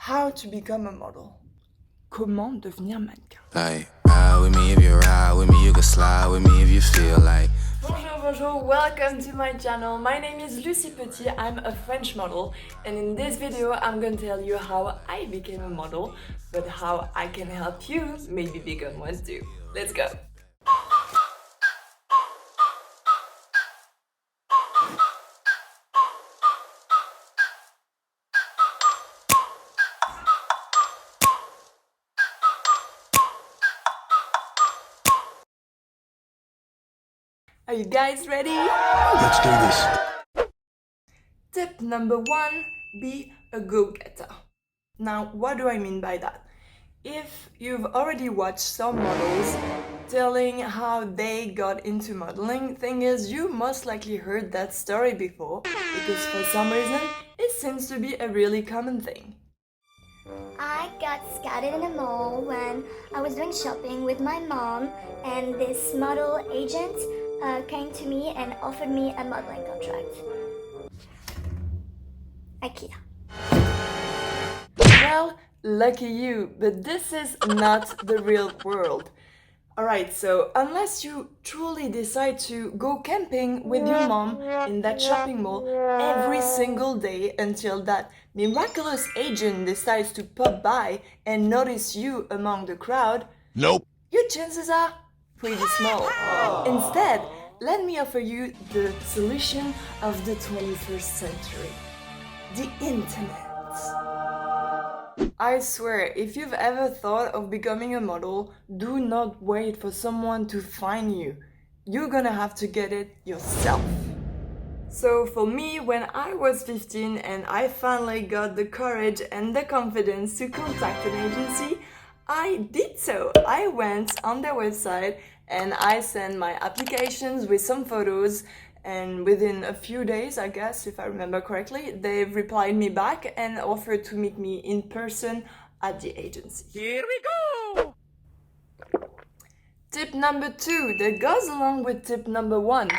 How to become a model. Comment devenir mannequin. Like, ride with me if you ride with me, you can slide with me if you feel like. Bonjour, welcome to my channel. My name is Lucie Petit, I'm a French model, and in this video I'm gonna tell you how I became a model, but how I can help you maybe become one too. Let's go! Are you guys ready? Let's do this. Tip number 1, be a go-getter. Now, what do I mean by that? If you've already watched some models telling how they got into modeling, thing is, you most likely heard that story before, because for some reason, it seems to be a really common thing. I got scouted in a mall when I was doing shopping with my mom, and this model agent came to me and offered me a modeling contract. IKEA. Well, lucky you, but this is not the real world. Alright, so unless you truly decide to go camping with your mom in that shopping mall every single day until that miraculous agent decides to pop by and notice you among the crowd, Nope. your chances are pretty small. Instead, let me offer you the solution of the 21st century. The internet. I swear, if you've ever thought of becoming a model, do not wait for someone to find you. You're gonna have to get it yourself. So for me, when I was 15 and I finally got the courage and the confidence to contact an agency, I did so. I went on their website and I sent my applications with some photos, and within a few days, I guess, if I remember correctly, they replied me back and offered to meet me in person at the agency. Here we go! Tip number 2 that goes along with tip number 1.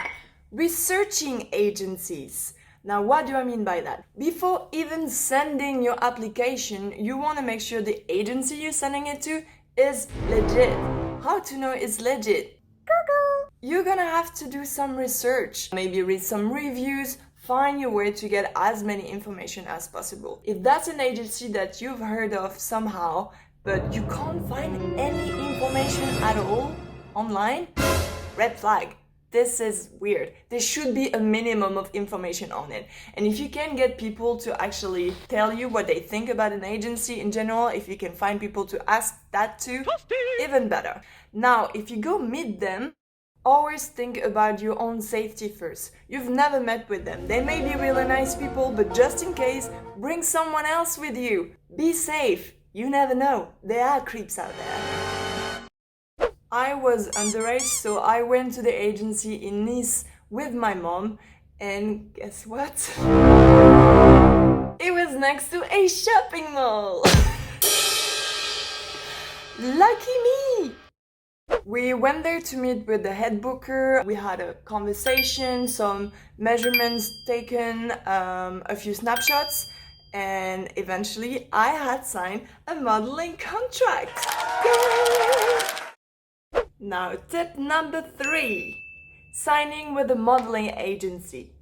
Researching agencies. Now, what do I mean by that? Before even sending your application, you want to make sure the agency you're sending it to is legit. How to know it's legit? Google! You're gonna have to do some research, maybe read some reviews, find your way to get as many information as possible. If that's an agency that you've heard of somehow, but you can't find any information at all online, red flag. This is weird. There should be a minimum of information on it. And if you can get people to actually tell you what they think about an agency in general, if you can find people to ask that to, even better. Now, if you go meet them, always think about your own safety first. You've never met with them. They may be really nice people, but just in case, bring someone else with you. Be safe. You never know. There are creeps out there. I was underage, so I went to the agency in Nice with my mom, and guess what? It was next to a shopping mall! Lucky me! We went there to meet with the head booker, we had a conversation, some measurements taken, a few snapshots, and eventually I had signed a modeling contract! Yay! Now, tip number 3, signing with a modeling agency.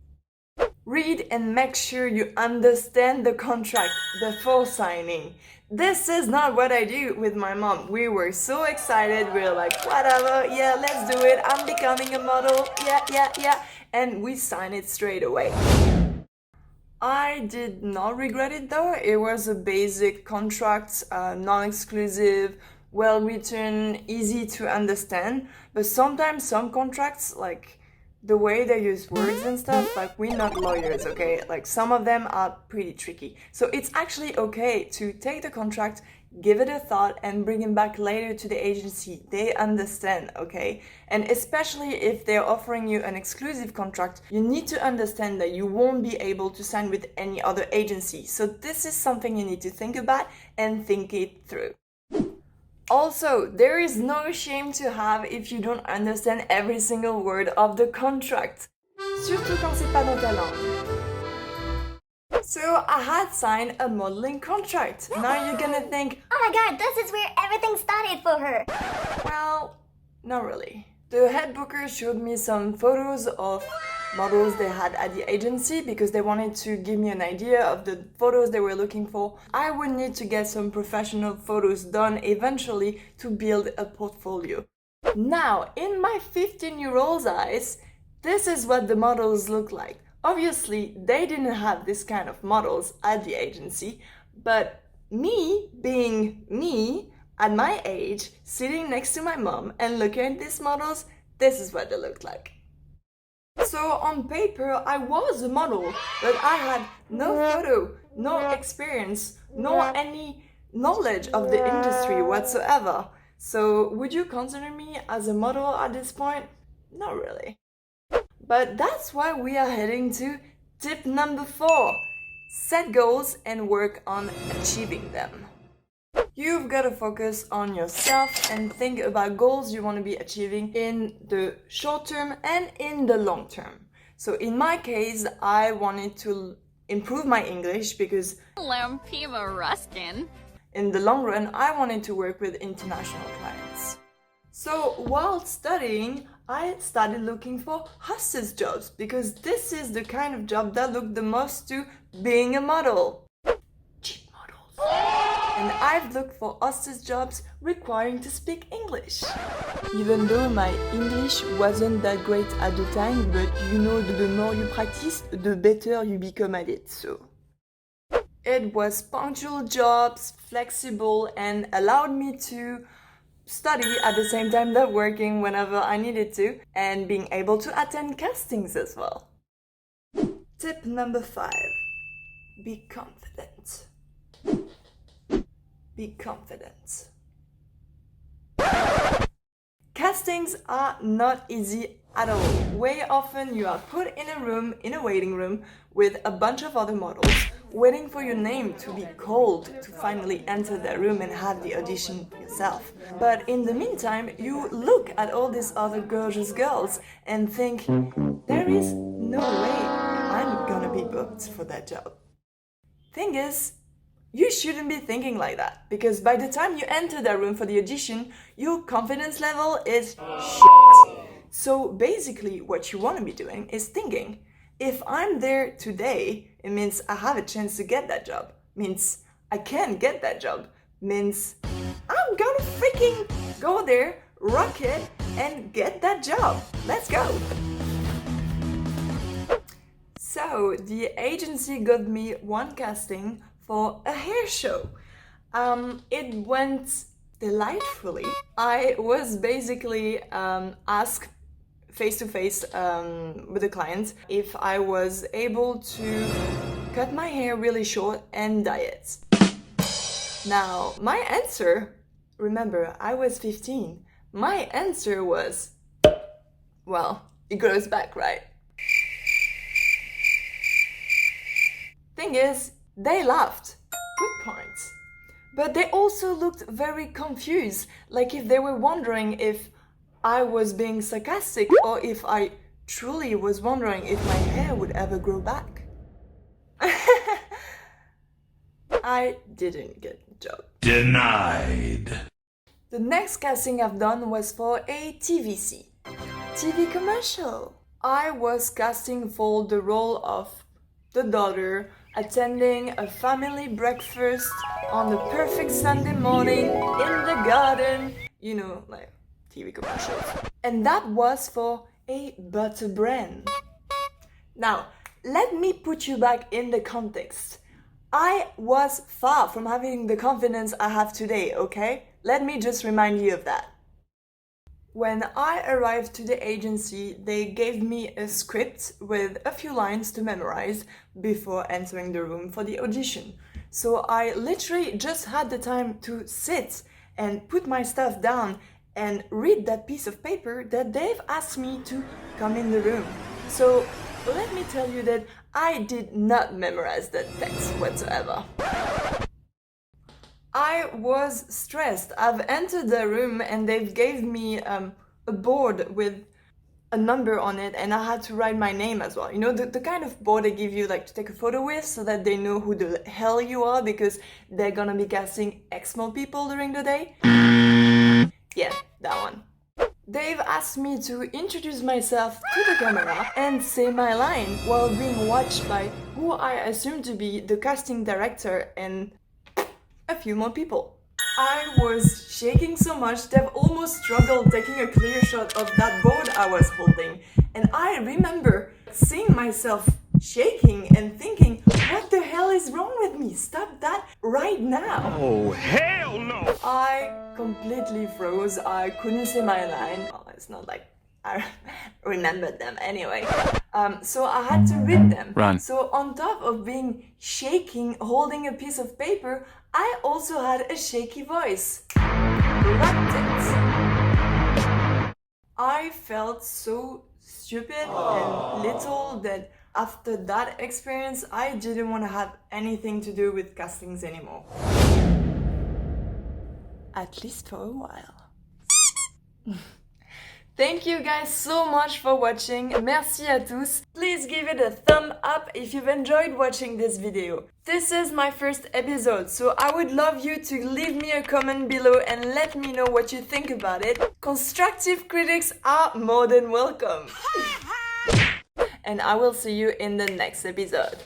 Read and make sure you understand the contract before signing. This is not what I do with my mom. We were so excited, we were like, whatever, yeah, let's do it, I'm becoming a model, yeah, and we signed it straight away. I did not regret it though. It was a basic contract, non-exclusive, well written, easy to understand, but sometimes some contracts, like the way they use words and stuff, like we're not lawyers, okay? Like some of them are pretty tricky. So it's actually okay to take the contract, give it a thought, and bring it back later to the agency. They understand, okay? And especially if they're offering you an exclusive contract, you need to understand that you won't be able to sign with any other agency. So this is something you need to think about and think it through. Also, there is no shame to have if you don't understand every single word of the contract. Surtout quand c'est pas dans ta langue. So I had signed a modeling contract. Now you're gonna think, Oh my god, this is where everything started for her. well, not really. The head booker showed me some photos of models they had at the agency because they wanted to give me an idea of the photos they were looking for. I would need to get some professional photos done eventually to build a portfolio. Now, in my 15-year-old's eyes, this is what the models look like. Obviously, they didn't have this kind of models at the agency, but me being me, at my age, sitting next to my mom and looking at these models, this is what they looked like. So on paper, I was a model, but I had no photo, no experience, no any knowledge of the industry whatsoever. So would you consider me as a model at this point? Not really. But that's why we are heading to tip number 4. Set goals and work on achieving them. You've got to focus on yourself and think about goals you want to be achieving in the short term and in the long term. So in my case, I wanted to improve my English because Lampima Ruskin. in the long run, I wanted to work with international clients. So while studying, I started looking for hostess jobs because this is the kind of job that looked the most to being a model. Cheap models. And I've looked for hostess jobs requiring to speak English. Even though my English wasn't that great at the time, but you know, the more you practice, the better you become at it, so. It was punctual jobs, flexible, and allowed me to study at the same time that working whenever I needed to, and being able to attend castings as well. Tip number 5. Be confident. Be confident. Castings are not easy at all. Way often you are put in a room, in a waiting room, with a bunch of other models, waiting for your name to be called to finally enter the room and have the audition yourself. But in the meantime, you look at all these other gorgeous girls and think, there is no way I'm gonna be booked for that job. Thing is, you shouldn't be thinking like that, because by the time you enter that room for the audition, your confidence level is shit. So basically what you want to be doing is thinking, if I'm there today, it means I have a chance to get that job. Means I can get that job. Means I'm gonna freaking go there, rock it, and get that job. Let's go! So the agency got me one casting for a hair show. It went delightfully. I was basically asked face-to-face with the client if I was able to cut my hair really short and dye it. Now, my answer, remember, I was 15. My answer was, well, it grows back, right? Thing is, they laughed. Good points. But they also looked very confused, like if they were wondering if I was being sarcastic or if I truly was wondering if my hair would ever grow back. I didn't get the job. Denied. The next casting I've done was for a TVC, TV commercial. I was casting for the role of the daughter attending a family breakfast on the perfect Sunday morning in the garden, you know, like TV commercials. And that was for a butter brand. Now, let me put you back in the context. I was far from having the confidence I have today, okay? Let me just remind you of that. When I arrived to the agency, they gave me a script with a few lines to memorize before entering the room for the audition. So I literally just had the time to sit and put my stuff down and read that piece of paper that they've asked me to come in the room. So let me tell you that I did not memorize that text whatsoever. I was stressed. I've entered the room and they've gave me a board with a number on it, and I had to write my name as well. You know, the kind of board they give you like to take a photo with so that they know who the hell you are because they're gonna be casting X more people during the day. Yeah, that one. They've asked me to introduce myself to the camera and say my line while being watched by who I assume to be the casting director and a few more people. I was shaking so much they've almost struggled taking a clear shot of that board I was holding. And I remember seeing myself shaking and thinking, what the hell is wrong with me? Stop that right now. Oh, hell no! I completely froze. I couldn't say my line. Well, it's not like I remembered them anyway. So I had to read them. Run. So on top of being shaking, holding a piece of paper, I also had a shaky voice. Wrapped it. I felt so stupid and little that after that experience, I didn't want to have anything to do with castings anymore. At least for a while. Thank you guys so much for watching. Merci à tous. Please give it a thumb up if you've enjoyed watching this video. This is my first episode, so I would love you to leave me a comment below and let me know what you think about it. Constructive critics are more than welcome. And I will see you in the next episode.